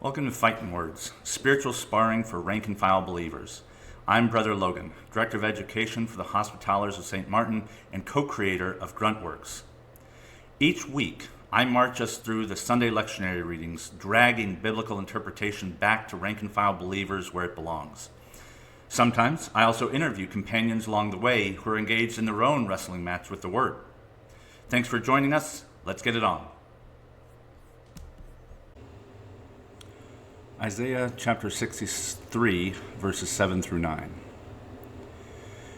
Welcome to Fighting Words, spiritual sparring for rank-and-file believers. I'm Brother Logan, Director of Education for the Hospitallers of St. Martin and co-creator of Gruntworks. Each week, I march us through the Sunday lectionary readings, dragging biblical interpretation back to rank-and-file believers where it belongs. Sometimes, I also interview companions along the way who are engaged in their own wrestling match with the Word. Thanks for joining us. Let's get it on. Isaiah chapter 63, verses 7 through 9.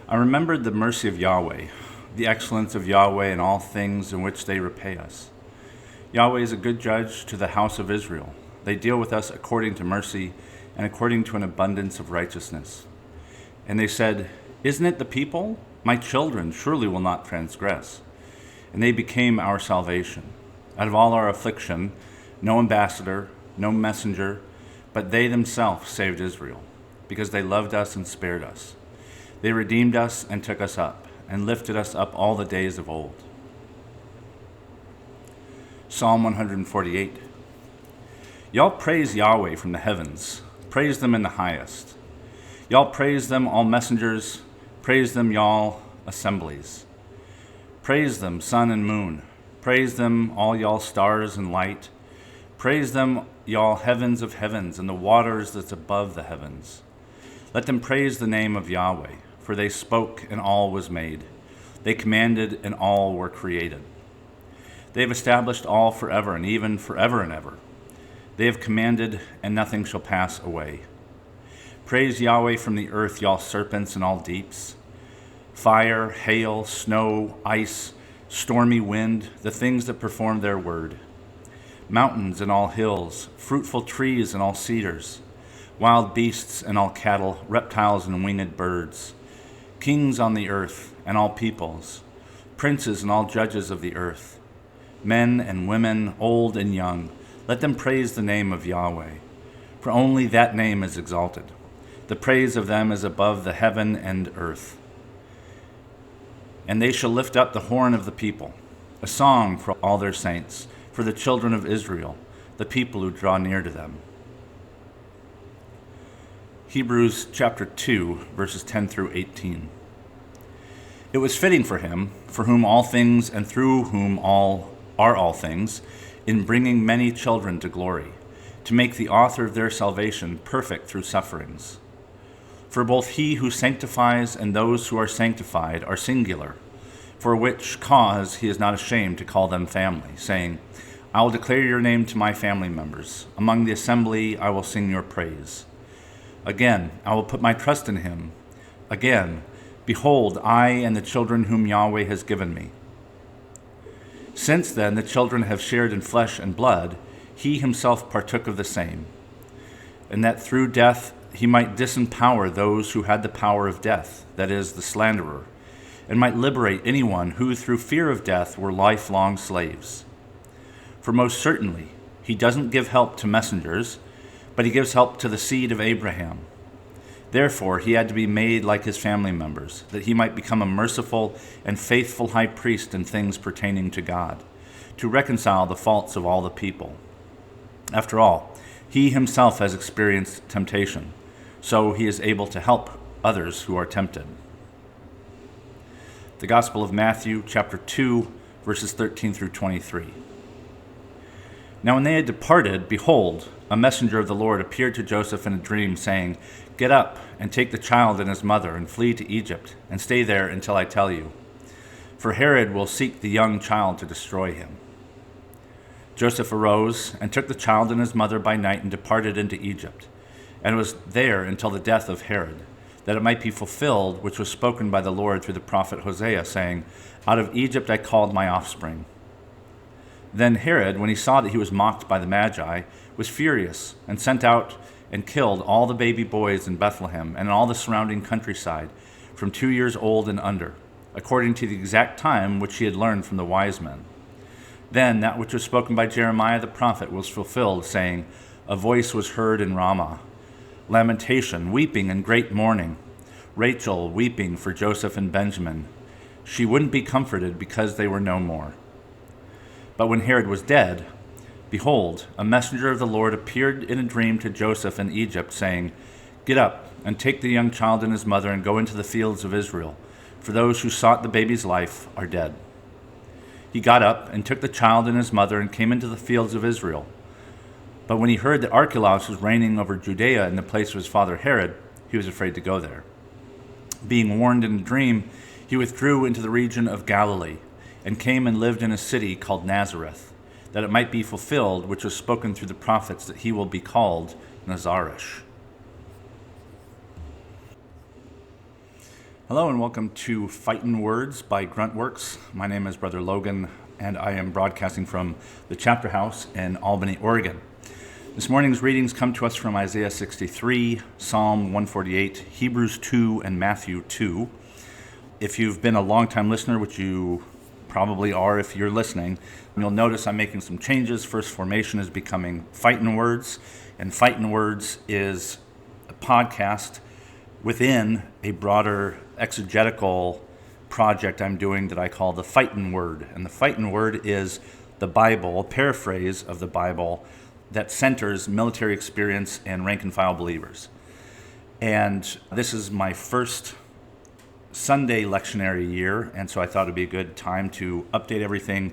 I remembered the mercy of Yahweh, the excellence of Yahweh in all things in which they repay us. Yahweh is a good judge to the house of Israel. They deal with us according to mercy and according to an abundance of righteousness. And they said, "Isn't it the people? My children surely will not transgress." And they became our salvation. Out of all our affliction, no ambassador, no messenger, but they themselves saved Israel, because they loved us and spared us. They redeemed us and took us up, and lifted us up all the days of old. Psalm 148. Y'all praise Yahweh from the heavens. Praise them in the highest. Y'all praise them, all messengers. Praise them, y'all assemblies. Praise them, sun and moon. Praise them, all y'all stars and light. Praise them, y'all heavens of heavens, and the waters that's above the heavens. Let them praise the name of Yahweh, for they spoke and all was made. They commanded and all were created. They have established all forever and even forever and ever. They have commanded and nothing shall pass away. Praise Yahweh from the earth, y'all serpents and all deeps. Fire, hail, snow, ice, stormy wind, the things that perform their word. Mountains and all hills, fruitful trees and all cedars, wild beasts and all cattle, reptiles and winged birds, kings on the earth and all peoples, princes and all judges of the earth, men and women, old and young, let them praise the name of Yahweh, for only that name is exalted. The praise of them is above the heaven and earth. And they shall lift up the horn of the people, a song for all their saints, for the children of Israel, the people who draw near to them. Hebrews chapter 2, verses 10 through 18. It was fitting for him, for whom all things and through whom all are all things, in bringing many children to glory, to make the author of their salvation perfect through sufferings. For both he who sanctifies and those who are sanctified are singular, for which cause he is not ashamed to call them family, saying, I will declare your name to my family members. Among the assembly I will sing your praise. Again, I will put my trust in him. Again, behold, I and the children whom Yahweh has given me. Since then the children have shared in flesh and blood, he himself partook of the same, and that through death he might disempower those who had the power of death, that is, the slanderer, and might liberate anyone who through fear of death were lifelong slaves. For most certainly, he doesn't give help to messengers, but he gives help to the seed of Abraham. Therefore, he had to be made like his family members, that he might become a merciful and faithful high priest in things pertaining to God, to reconcile the faults of all the people. After all, he himself has experienced temptation, so he is able to help others who are tempted. The Gospel of Matthew, chapter 2, verses 13 through 23. Now when they had departed, behold, a messenger of the Lord appeared to Joseph in a dream, saying, Get up and take the child and his mother and flee to Egypt, and stay there until I tell you. For Herod will seek the young child to destroy him. Joseph arose and took the child and his mother by night and departed into Egypt, and was there until the death of Herod, that it might be fulfilled which was spoken by the Lord through the prophet Hosea, saying, Out of Egypt I called my offspring. Then Herod, when he saw that he was mocked by the Magi, was furious, and sent out and killed all the baby boys in Bethlehem and in all the surrounding countryside, from 2 years old and under, according to the exact time which he had learned from the wise men. Then that which was spoken by Jeremiah the prophet was fulfilled, saying, A voice was heard in Ramah, lamentation, weeping, and great mourning, Rachel weeping for Joseph and Benjamin. She wouldn't be comforted because they were no more. But when Herod was dead, behold, a messenger of the Lord appeared in a dream to Joseph in Egypt, saying, Get up and take the young child and his mother and go into the fields of Israel, for those who sought the baby's life are dead. He got up and took the child and his mother and came into the fields of Israel. But when he heard that Archelaus was reigning over Judea in the place of his father Herod, he was afraid to go there. Being warned in a dream, he withdrew into the region of Galilee and came and lived in a city called Nazareth, that it might be fulfilled which was spoken through the prophets, that he will be called Nazarish. Hello and welcome to Fightin' Words by Gruntworks. My name is Brother Logan and I am broadcasting from the Chapter House in Albany, Oregon. This morning's readings come to us from Isaiah 63, Psalm 148, Hebrews 2, and Matthew 2. If you've been a long-time listener, which you probably are if you're listening, you'll notice I'm making some changes. First Formation is becoming Fightin' Words, and Fightin' Words is a podcast within a broader exegetical project I'm doing that I call the Fightin' Word. And the Fightin' Word is the Bible, a paraphrase of the Bible that centers military experience and rank-and-file believers. And this is my first Sunday lectionary year, and so I thought it'd be a good time to update everything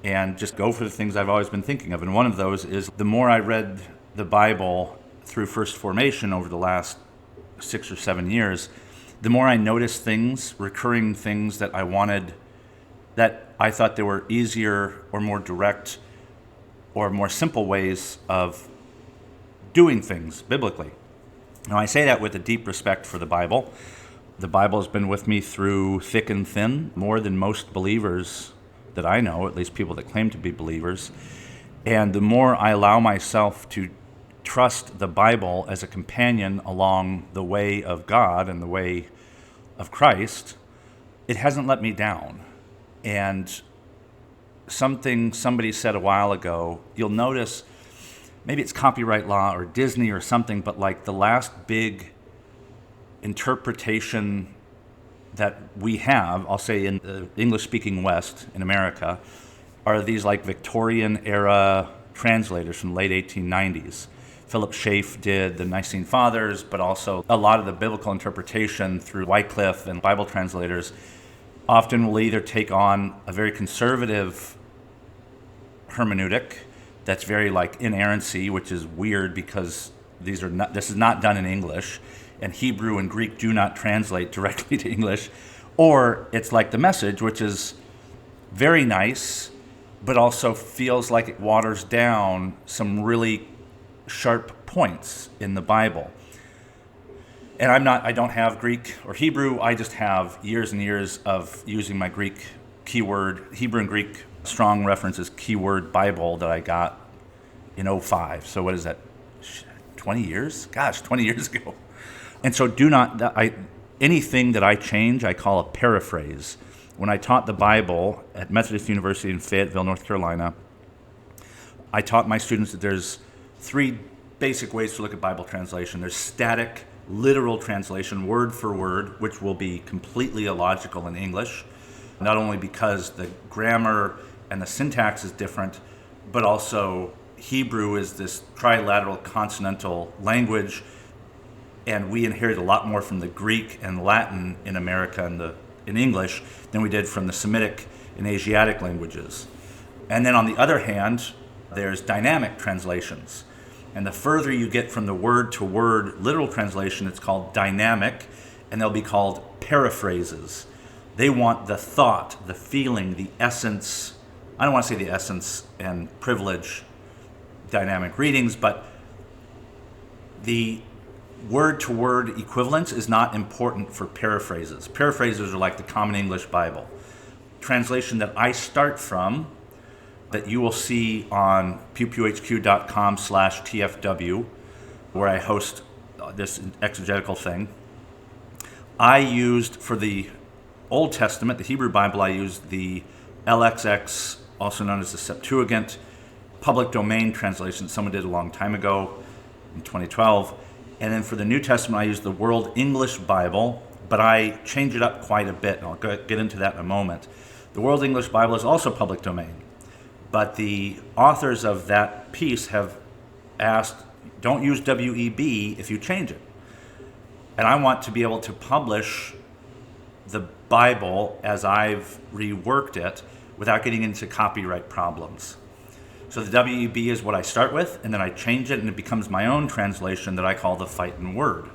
and just go for the things I've always been thinking of. And one of those is the more I read the Bible through First Formation over the last 6 or 7 years, the more I noticed things, recurring things that I wanted, that I thought there were easier or more direct or more simple ways of doing things biblically. Now, I say that with a deep respect for the Bible. The Bible has been with me through thick and thin, more than most believers that I know, at least people that claim to be believers. And the more I allow myself to trust the Bible as a companion along the way of God and the way of Christ, it hasn't let me down. And something somebody said a while ago, you'll notice, maybe it's copyright law or Disney or something, but like the last big interpretation that we have, I'll say in the English-speaking West in America, are these like Victorian-era translators from the late 1890s. Philip Schaff did the Nicene Fathers, but also a lot of the biblical interpretation through Wycliffe and Bible translators often will either take on a very conservative hermeneutic that's very like inerrancy, which is weird because this is not done in English, and Hebrew and Greek do not translate directly to English, or it's like the Message, which is very nice, but also feels like it waters down some really sharp points in the Bible. And I don't have Greek or Hebrew. I just have years and years of using my Greek keyword, Hebrew and Greek strong references keyword Bible that I got in '05. So what is that? 20 years? Gosh, 20 years ago. And so anything that I change, I call a paraphrase. When I taught the Bible at Methodist University in Fayetteville, North Carolina, I taught my students that there's 3 basic ways to look at Bible translation. There's static, literal translation, word for word, which will be completely illogical in English, not only because the grammar and the syntax is different, but also Hebrew is this trilateral consonantal language, and we inherit a lot more from the Greek and Latin in America and in English than we did from the Semitic and Asiatic languages. And then on the other hand, there's dynamic translations. And the further you get from the word-to-word literal translation, it's called dynamic, and they'll be called paraphrases. They want the thought, the feeling, the essence. I don't want to say the essence and privilege dynamic readings, but the word-to-word equivalence is not important for paraphrases. Paraphrases are like the Common English Bible. Translation that I start from, that you will see on pewpewhq.com/TFW, where I host this exegetical thing. I used, for the Old Testament, the Hebrew Bible, I used the LXX, also known as the Septuagint, public domain translation someone did a long time ago in 2012. And then for the New Testament, I used the World English Bible, but I change it up quite a bit, and I'll get into that in a moment. The World English Bible is also public domain, But the authors of that piece have asked, don't use WEB if you change it. And I want to be able to publish the Bible as I've reworked it without getting into copyright problems. So the WEB is what I start with, and then I change it, and it becomes my own translation that I call the Fightin' Word.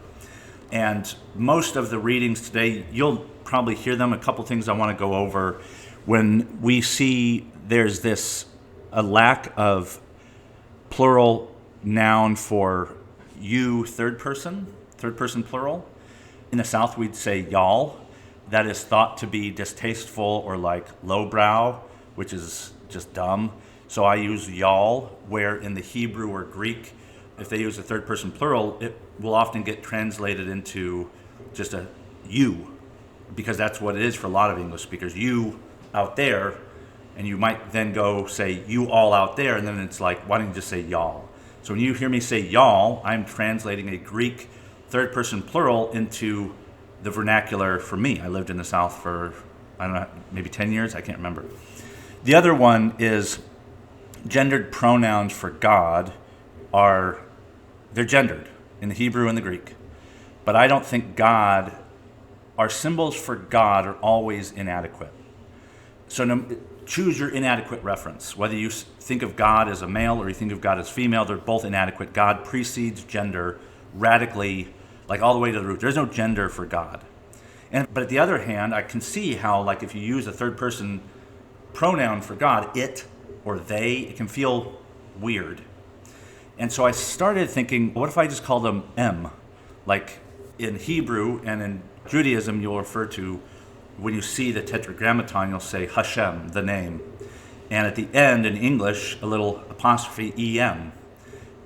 And most of the readings today, you'll probably hear them. A couple things I want to go over. When we see there's a lack of plural noun for you, third person plural. In the South, we'd say y'all. That is thought to be distasteful or like lowbrow, which is just dumb. So I use y'all, where in the Hebrew or Greek, if they use a third person plural, it will often get translated into just a you, because that's what it is for a lot of English speakers. You out there, and you might then go say you all out there, and then it's like, why don't you just say y'all? So when you hear me say y'all, I'm translating a Greek third person plural into the vernacular for me. I lived in the South for, I don't know, maybe 10 years, I can't remember. The other one is gendered pronouns for God they're gendered in the Hebrew and the Greek. But I don't think our symbols for God are always inadequate. So choose your inadequate reference. Whether you think of God as a male or you think of God as female, they're both inadequate. God precedes gender radically, like all the way to the root. There's no gender for God. But at the other hand, I can see how, like, if you use a third person pronoun for God, it or they, it can feel weird. And so I started thinking, what if I just call them M? Like in Hebrew and in Judaism, you'll refer to, when you see the tetragrammaton, you'll say Hashem, the name. And at the end, in English, a little apostrophe EM.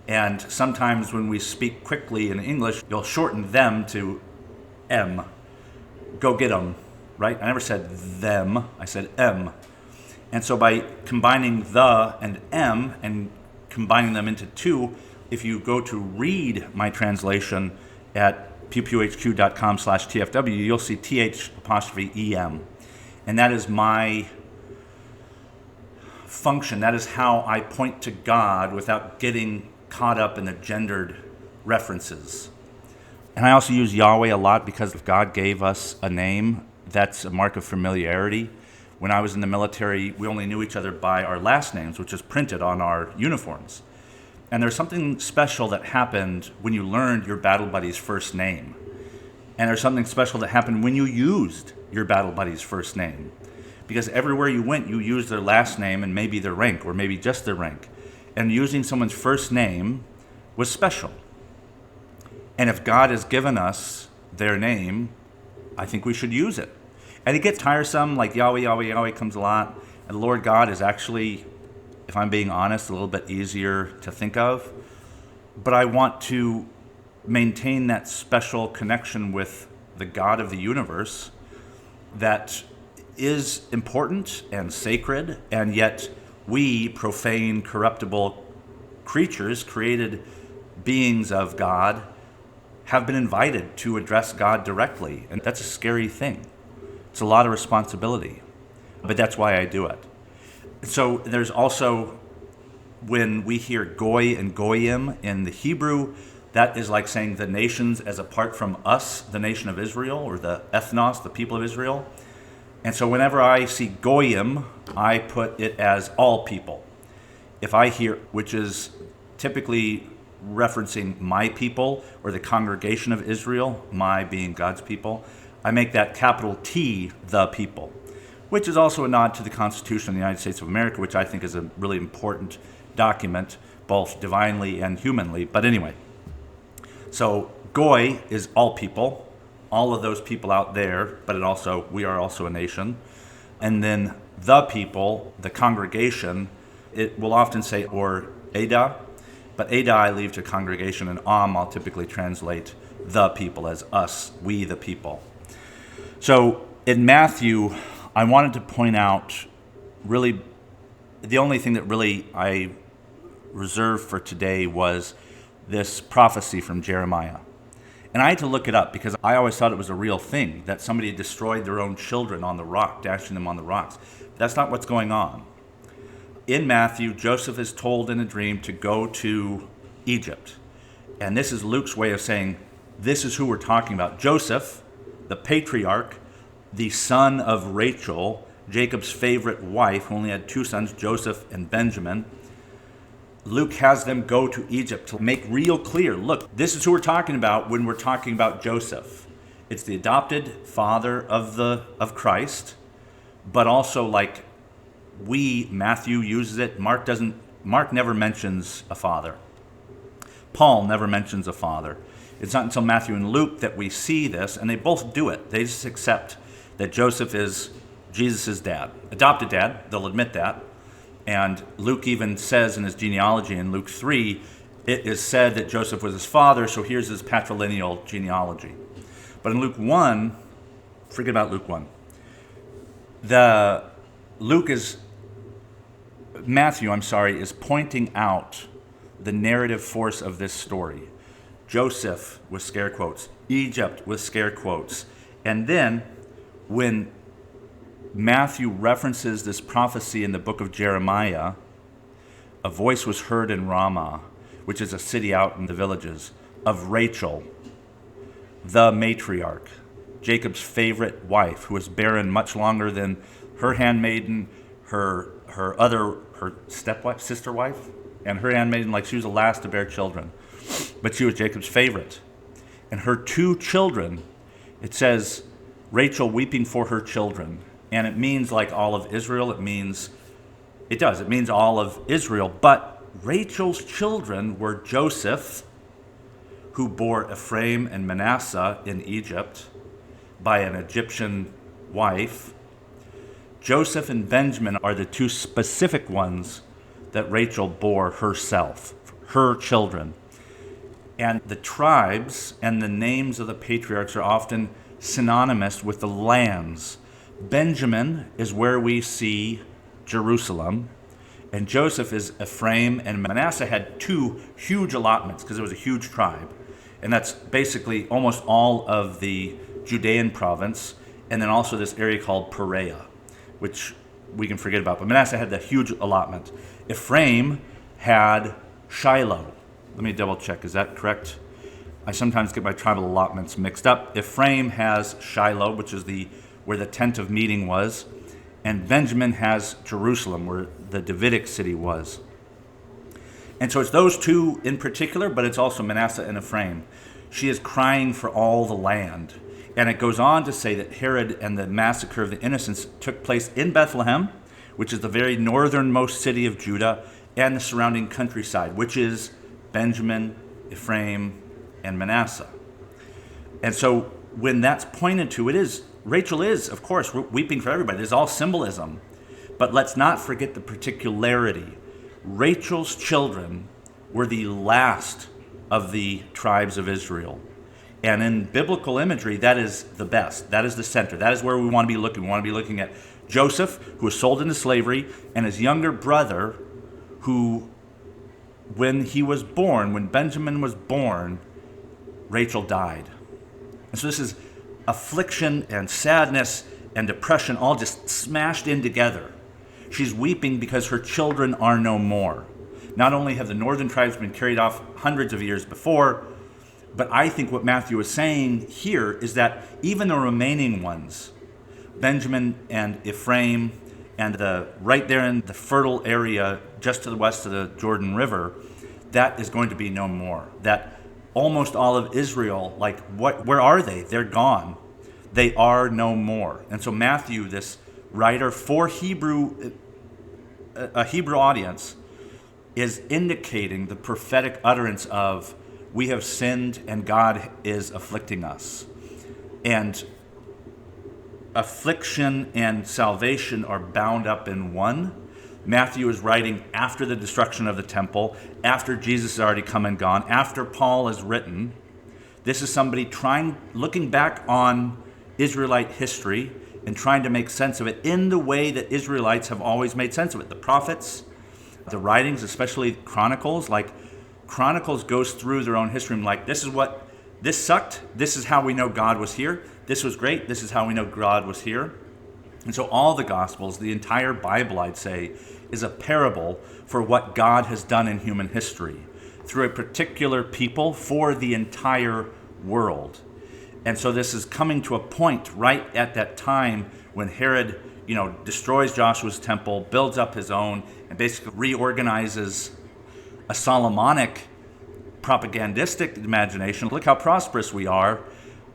And sometimes when we speak quickly in English, you'll shorten them to M. Go get 'em, right? I never said them, I said M. And so by combining the and M and combining them into two, if you go to read my translation at pewhq.com/TFW, you'll see TH''EM. And that is my function. That is how I point to God without getting caught up in the gendered references. And I also use Yahweh a lot because if God gave us a name, that's a mark of familiarity. When I was in the military, we only knew each other by our last names, which is printed on our uniforms. And there's something special that happened when you learned your battle buddy's first name. And there's something special that happened when you used your battle buddy's first name. Because everywhere you went, you used their last name and maybe their rank, or maybe just their rank. And using someone's first name was special. And if God has given us their name, I think we should use it. And it gets tiresome, like Yahweh, Yahweh, Yahweh comes a lot. And the Lord God is actually, if I'm being honest, a little bit easier to think of. But I want to maintain that special connection with the God of the universe that is important and sacred, and yet we, profane, corruptible creatures, created beings of God, have been invited to address God directly. And that's a scary thing. It's a lot of responsibility. But that's why I do it. So there's also, when we hear goy and goyim in the Hebrew, that is like saying the nations as apart from us, the nation of Israel, or the ethnos, the people of Israel. And so whenever I see goyim, I put it as all people. If I hear, which is typically referencing my people or the congregation of Israel, my being God's people, I make that capital T, the people, which is also a nod to the Constitution of the United States of America, which I think is a really important document, both divinely and humanly. But anyway, so goy is all people, all of those people out there, but we are also a nation. And then the people, the congregation, it will often say or Ada, but Ada I leave to congregation, and I'll typically translate the people as us, we the people. So in Matthew, I wanted to point out really, the only thing that really I reserved for today was this prophecy from Jeremiah. And I had to look it up because I always thought it was a real thing, that somebody destroyed their own children on the rock, dashing them on the rocks. That's not what's going on. in Matthew, Joseph is told in a dream to go to Egypt. And this is Luke's way of saying, this is who we're talking about. Joseph, the patriarch, the son of Rachel, Jacob's favorite wife, who only had two sons, Joseph and Benjamin. Luke has them go to Egypt to make real clear, look, this is who we're talking about when we're talking about Joseph. It's the adopted father of Christ, but also like Matthew uses it. Mark never mentions a father. Paul never mentions a father. It's not until Matthew and Luke that we see this, and they both do it. They just accept that Joseph is Jesus' dad, adopted dad. They'll admit that. And Luke even says in his genealogy in Luke 3, it is said that Joseph was his father, so here's his patrilineal genealogy. But in Luke 1, forget about Luke 1. Matthew is pointing out the narrative force of this story. Joseph with scare quotes, Egypt with scare quotes. And then when Matthew references this prophecy in the book of Jeremiah, a voice was heard in Ramah, which is a city out in the villages, of Rachel, the matriarch, Jacob's favorite wife, who was barren much longer than her handmaiden, her sister wife, and her handmaiden, like she was the last to bear children. But she was Jacob's favorite. And her two children, it says, Rachel weeping for her children. And it means like all of Israel. It means all of Israel. But Rachel's children were Joseph, who bore Ephraim and Manasseh in Egypt by an Egyptian wife. Joseph and Benjamin are the two specific ones that Rachel bore herself, her children. And the tribes and the names of the patriarchs are often synonymous with the lands. Benjamin is where we see Jerusalem, and Joseph is Ephraim, and Manasseh had two huge allotments because it was a huge tribe. And that's basically almost all of the Judean province, and then also this area called Perea, which we can forget about. But Manasseh had the huge allotment. Ephraim had Shiloh. Let me double check, is that correct? I sometimes get my tribal allotments mixed up. Ephraim has Shiloh, which is where the tent of meeting was, and Benjamin has Jerusalem, where the Davidic city was. And so it's those two in particular, but it's also Manasseh and Ephraim. She is crying for all the land. And it goes on to say that Herod and the massacre of the innocents took place in Bethlehem, which is the very northernmost city of Judah, and the surrounding countryside, which is Benjamin, Ephraim, and Manasseh. And so when that's pointed to, Rachel is, of course, weeping for everybody. There's all symbolism. But let's not forget the particularity. Rachel's children were the last of the tribes of Israel. And in biblical imagery, that is the best. That is the center. That is where we want to be looking. We want to be looking at Joseph, who was sold into slavery, and his younger brother, who, when Benjamin was born, Rachel died. And so this is affliction and sadness and depression all just smashed in together. She's weeping because her children are no more. Not only have the northern tribes been carried off hundreds of years before, but I think what Matthew is saying here is that even the remaining ones, Benjamin and Ephraim, and right there in the fertile area just to the west of the Jordan River, that is going to be no more. That almost all of Israel, where are they? They're gone. They are no more. And so Matthew, this writer for a Hebrew audience, is indicating the prophetic utterance of, we have sinned and God is afflicting us. And affliction and salvation are bound up in one. Matthew is writing after the destruction of the temple, after Jesus has already come and gone, after Paul has written. This is somebody looking back on Israelite history and trying to make sense of it in the way that Israelites have always made sense of it. The prophets, the writings, especially Chronicles, Chronicles goes through their own history and this sucked, this is how we know God was here. This was great, this is how we know God was here. And so all the Gospels, the entire Bible, I'd say, is a parable for what God has done in human history through a particular people for the entire world. And so this is coming to a point right at that time when Herod, destroys Joshua's temple, builds up his own, and basically reorganizes a Solomonic propagandistic imagination. Look how prosperous we are.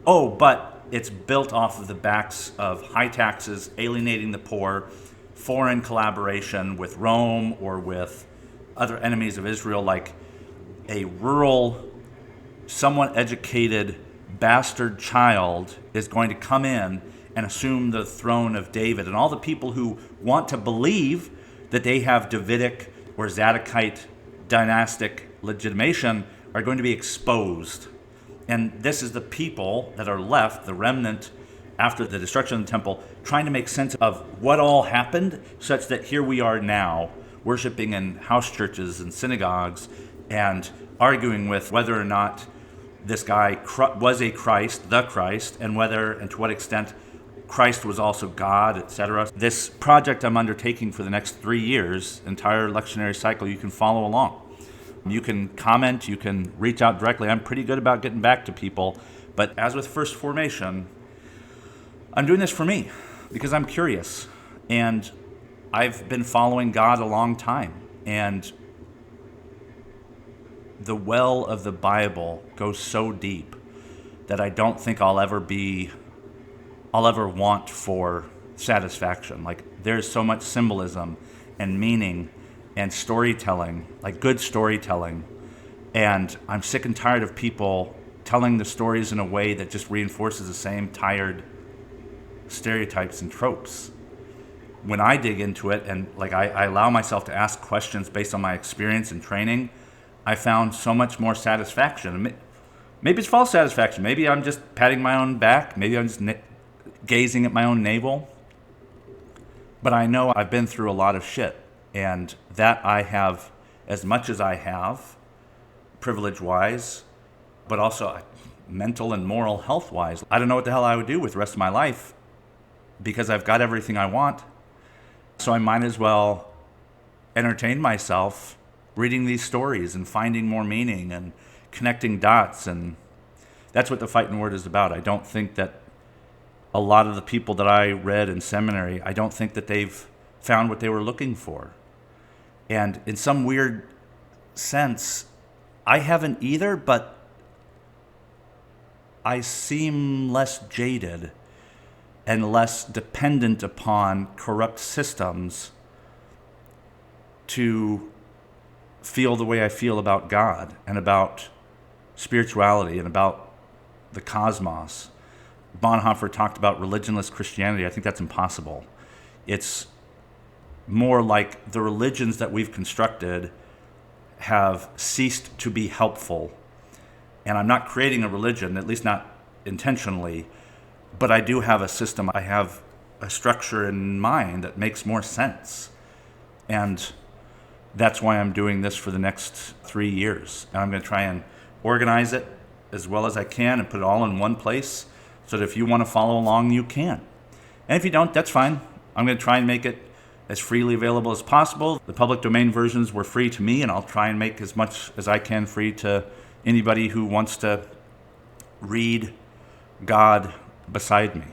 Oh, but it's built off of the backs of high taxes, alienating the poor, foreign collaboration with Rome or with other enemies of Israel, like a rural, somewhat educated bastard child is going to come in and assume the throne of David. And all the people who want to believe that they have Davidic or Zadokite dynastic legitimation are going to be exposed. And this is the people that are left, the remnant after the destruction of the temple, trying to make sense of what all happened, such that here we are now, worshiping in house churches and synagogues and arguing with whether or not this guy was a Christ, the Christ, and whether and to what extent Christ was also God, etc. This project I'm undertaking for the next 3 years, entire lectionary cycle, you can follow along. You can comment, you can reach out directly. I'm pretty good about getting back to people, but as with First Formation, I'm doing this for me because I'm curious, and I've been following God a long time, and the well of the Bible goes so deep that I don't think I'll ever want for satisfaction. Like, there's so much symbolism and meaning and storytelling, like good storytelling, and I'm sick and tired of people telling the stories in a way that just reinforces the same tired stereotypes and tropes. When I dig into it and I allow myself to ask questions based on my experience and training, I found so much more satisfaction. Maybe it's false satisfaction. Maybe I'm just patting my own back. Maybe I'm just gazing at my own navel. But I know I've been through a lot of shit, and that I have as much as I have, privilege-wise, but also mental and moral health-wise. I don't know what the hell I would do with the rest of my life because I've got everything I want. So I might as well entertain myself reading these stories and finding more meaning and connecting dots, and that's what the Fighting Word is about. I don't think that a lot of the people that I read in seminary, I don't think that they've found what they were looking for. And in some weird sense, I haven't either, but I seem less jaded and less dependent upon corrupt systems to feel the way I feel about God and about spirituality and about the cosmos. Bonhoeffer talked about religionless Christianity. I think that's impossible. It's more like the religions that we've constructed have ceased to be helpful. And I'm not creating a religion, at least not intentionally, but I do have a system. I have a structure in mind that makes more sense. And that's why I'm doing this for the next 3 years. And I'm going to try and organize it as well as I can and put it all in one place so that if you want to follow along, you can. And if you don't, that's fine. I'm going to try and make it as freely available as possible. The public domain versions were free to me, and I'll try and make as much as I can free to anybody who wants to read God beside me.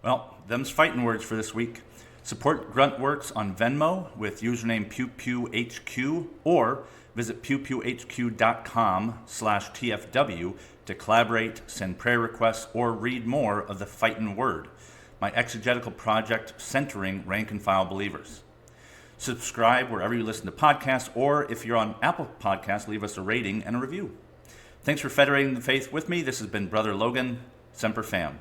Well, them's fighting words for this week. Support Gruntworks on Venmo with username PewPewHQ, or visit pewpewhq.com/TFW to collaborate, send prayer requests, or read more of the Fightin' Word, my exegetical project centering rank and file believers. Subscribe wherever you listen to podcasts, or if you're on Apple Podcasts, leave us a rating and a review. Thanks for federating the faith with me. This has been Brother Logan, Semper Fam.